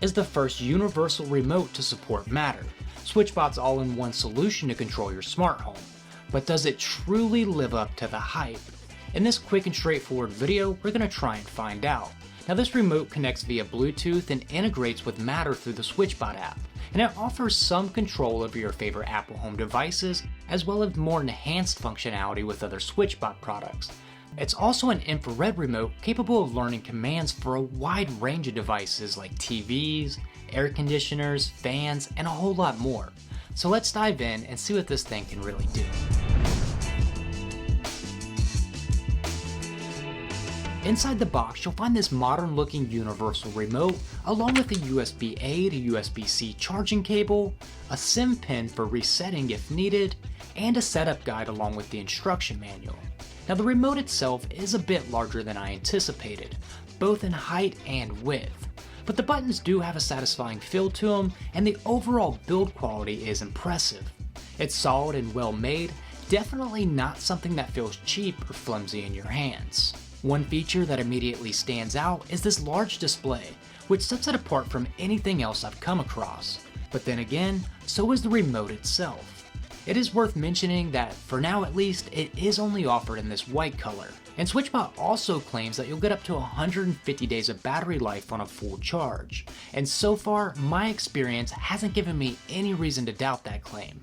is the first universal remote to support Matter, Switchbot's all-in-one solution to control your smart home. But does it truly live up to the hype? In this quick and straightforward video, we're going to try and find out. Now, this remote connects via Bluetooth and integrates with Matter through the Switchbot app, and it offers some control over your favorite Apple Home devices, as well as more enhanced functionality with other Switchbot products. It's also an infrared remote capable of learning commands for a wide range of devices like TVs, air conditioners, fans, and a whole lot more. So let's dive in and see what this thing can really do. Inside the box, you'll find this modern looking universal remote, along with a USB-A to USB-C charging cable, a SIM pin for resetting if needed, and a setup guide along with the instruction manual. Now, the remote itself is a bit larger than I anticipated, both in height and width, but the buttons do have a satisfying feel to them, and the overall build quality is impressive. It's solid and well made, definitely not something that feels cheap or flimsy in your hands. One feature that immediately stands out is this large display, which sets it apart from anything else I've come across. But then again, so is the remote itself. It is worth mentioning that, for now at least, it is only offered in this white color. And Switchbot also claims that you'll get up to 150 days of battery life on a full charge. And so far, my experience hasn't given me any reason to doubt that claim.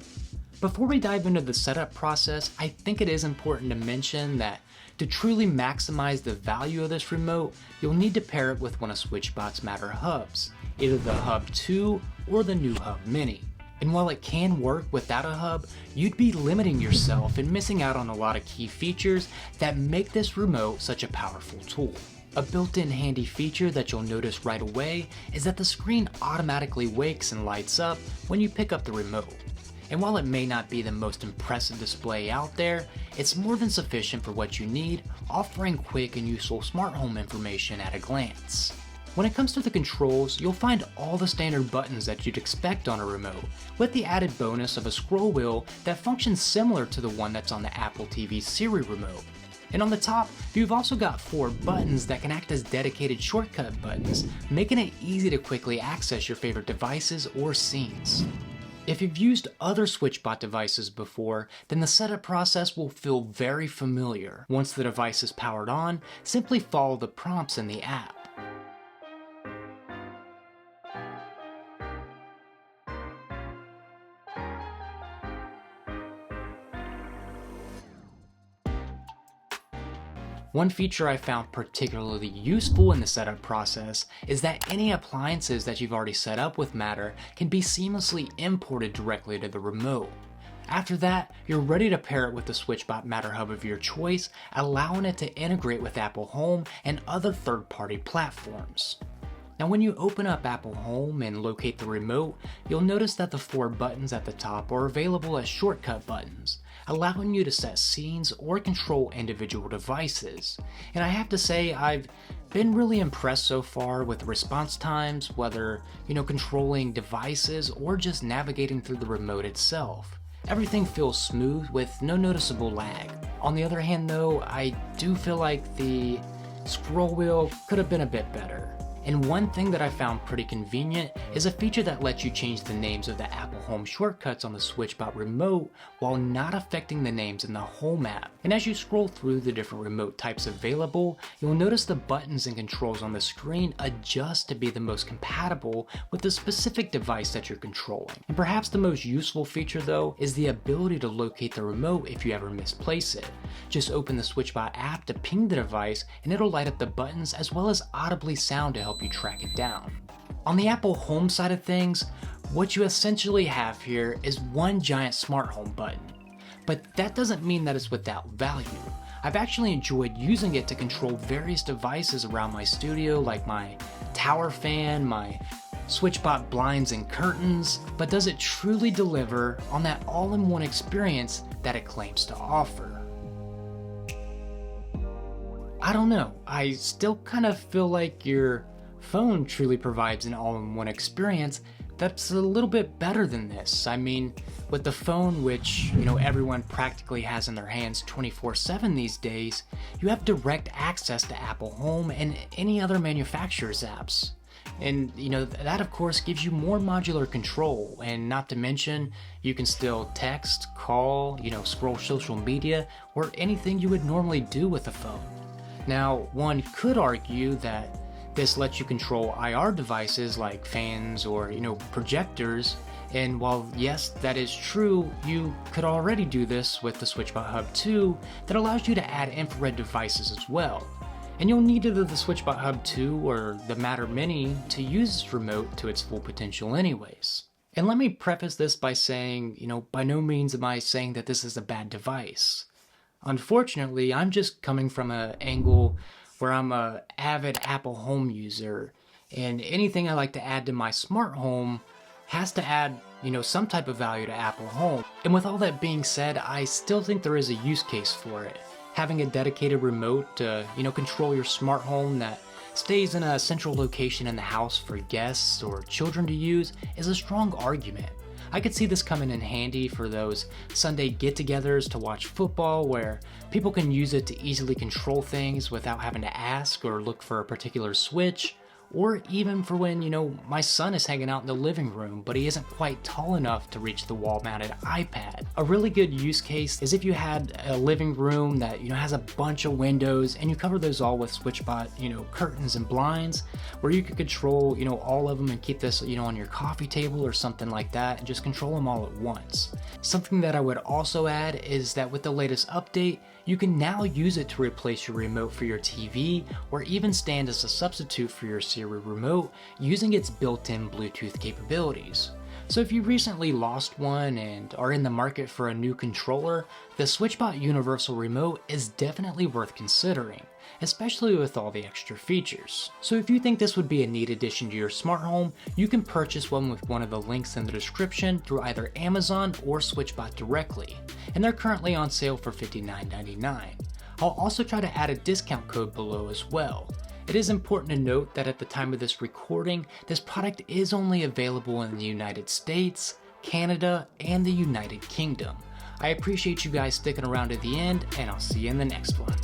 Before we dive into the setup process, I think it is important to mention that to truly maximize the value of this remote, you'll need to pair it with one of Switchbot's Matter hubs, either the Hub 2 or the new Hub Mini. And while it can work without a hub, you'd be limiting yourself and missing out on a lot of key features that make this remote such a powerful tool. A built-in handy feature that you'll notice right away is that the screen automatically wakes and lights up when you pick up the remote. And while it may not be the most impressive display out there, it's more than sufficient for what you need, offering quick and useful smart home information at a glance. When it comes to the controls, you'll find all the standard buttons that you'd expect on a remote, with the added bonus of a scroll wheel that functions similar to the one that's on the Apple TV Siri remote. And on the top, you've also got 4 buttons that can act as dedicated shortcut buttons, making it easy to quickly access your favorite devices or scenes. If you've used other Switchbot devices before, then the setup process will feel very familiar. Once the device is powered on, simply follow the prompts in the app. One feature I found particularly useful in the setup process is that any appliances that you've already set up with Matter can be seamlessly imported directly to the remote. After that, you're ready to pair it with the Switchbot Matter hub of your choice, allowing it to integrate with Apple Home and other third-party platforms. Now, when you open up Apple Home and locate the remote, you'll notice that the 4 buttons at the top are available as shortcut buttons, allowing you to set scenes or control individual devices. And I have to say, I've been really impressed so far with response times, whether, controlling devices or just navigating through the remote itself. Everything feels smooth with no noticeable lag. On the other hand though, I do feel like the scroll wheel could have been a bit better. And one thing that I found pretty convenient is a feature that lets you change the names of the Apple Home shortcuts on the Switchbot remote while not affecting the names in the Home app. And as you scroll through the different remote types available, you'll notice the buttons and controls on the screen adjust to be the most compatible with the specific device that you're controlling. And perhaps the most useful feature though is the ability to locate the remote if you ever misplace it. Just open the Switchbot app to ping the device and it'll light up the buttons as well as audibly sound to help you track it down. On the Apple Home side of things, what you essentially have here is one giant smart home button. But that doesn't mean that it's without value. I've actually enjoyed using it to control various devices around my studio, like my tower fan, my Switchbot blinds and curtains, but does it truly deliver on that all-in-one experience that it claims to offer? I don't know, I still kind of feel like your phone truly provides an all-in-one experience that's a little bit better than this. I mean, with the phone, which, everyone practically has in their hands 24/7 these days, you have direct access to Apple Home and any other manufacturer's apps. And that of course gives you more modular control, and not to mention you can still text, call, scroll social media, or anything you would normally do with a phone. Now, one could argue that this lets you control IR devices like fans or projectors, and while yes, that is true, you could already do this with the Switchbot Hub 2 that allows you to add infrared devices as well. And you'll need either the Switchbot Hub 2 or the Matter Mini to use this remote to its full potential anyways. And let me preface this by saying, by no means am I saying that this is a bad device. Unfortunately, I'm just coming from an angle where I'm an avid Apple Home user, and anything I like to add to my smart home has to add, some type of value to Apple Home. And with all that being said, I still think there is a use case for it. Having a dedicated remote to, control your smart home that stays in a central location in the house for guests or children to use is a strong argument. I could see this coming in handy for those Sunday get-togethers to watch football where people can use it to easily control things without having to ask or look for a particular switch, or even for when, my son is hanging out in the living room, but he isn't quite tall enough to reach the wall-mounted iPad. A really good use case is if you had a living room that, has a bunch of windows and you cover those all with Switchbot, curtains and blinds, where you could control, all of them and keep this, on your coffee table or something like that and just control them all at once. Something that I would also add is that with the latest update, you can now use it to replace your remote for your TV or even stand as a substitute for your Siri remote using its built-in Bluetooth capabilities. So if you recently lost one and are in the market for a new controller, the Switchbot Universal Remote is definitely worth considering, especially with all the extra features. So if you think this would be a neat addition to your smart home, you can purchase one with one of the links in the description through either Amazon or Switchbot directly, and they're currently on sale for $59.99. I'll also try to add a discount code below as well. It is important to note that at the time of this recording, this product is only available in the United States, Canada, and the United Kingdom. I appreciate you guys sticking around to the end, and I'll see you in the next one.